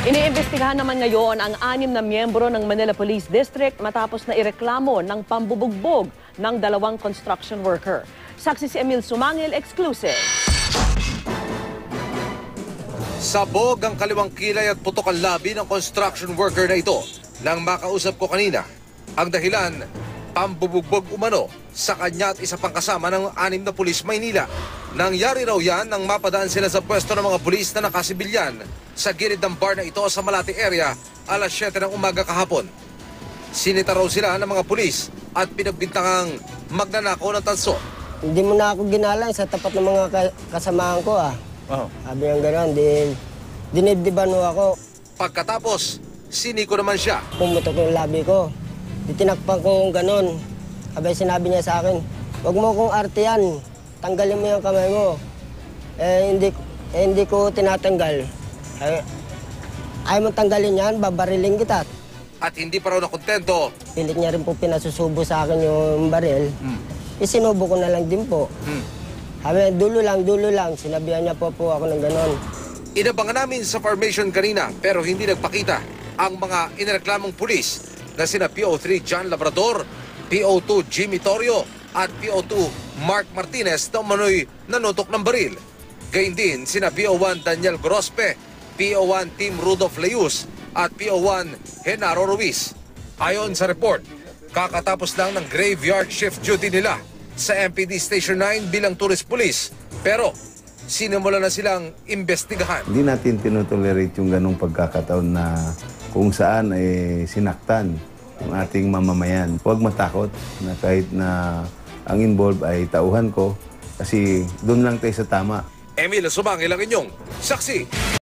Iniimbestigahan naman ngayon ang 6 na miyembro ng Manila Police District matapos na ireklamo ng pambubugbog ng 2 construction worker. Saksi si Emil Sumangil, exclusive. Sabog ang kaliwang kilay at putok ang labi ng construction worker na ito. Nang makausap ko kanina, ang dahilan, pambubugbog umano sa kanya at isa pang kasama ng 6 na pulis Maynila. Nangyari raw yan nang mapadaan sila sa pwesto ng mga pulis na nakasibilyan sa gilid ng bar na ito sa Malate area alas 7 ng umaga kahapon. Sinita raw sila ng mga pulis at pinagbintangang magnanakaw ng tanso. Hindi mo na ako ginalang sa tapat ng mga kasamahan ko Sabi ng gano'n, dinibdiban mo ako. Pagkatapos, siniko naman siya. Pumutok yung labi ko. Tinakpan ko gano'n. Sinabi niya sa akin, huwag mo kong artiyan, tanggalin mo yung kamay mo. Hindi ko tinatanggal. Ayaw mo tanggalin yan, babariling kita. At hindi pa raw nakontento. Pilit niya rin po pinasusubo sa akin yung baril. Isinubo ko na lang din po. Sabi, dulo lang. Sinabihan niya po ako ng gano'n. Inabangan namin sa formation kanina pero hindi nagpakita ang mga inireklamong pulis na sina PO3 John Labrador, PO2 Jimmy Torrio at PO2 Mark Martinez na umano'y nanutok ng baril. Gayun din sina PO1 Daniel Grospe, PO1 Team Rudolph Leus at PO1 Genaro Ruiz. Ayon sa report, kakatapos lang ng graveyard shift duty nila sa MPD Station 9 bilang tourist police. Pero sinimula na silang imbestigahan. Hindi natin tinotolerate yung ganong pagkakataon na kung saan sinaktan yung ating mamamayan. Huwag matakot na kahit na ang involved ay tauhan ko kasi doon lang tayo sa tama. Emil Sumangil ang inyong saksi.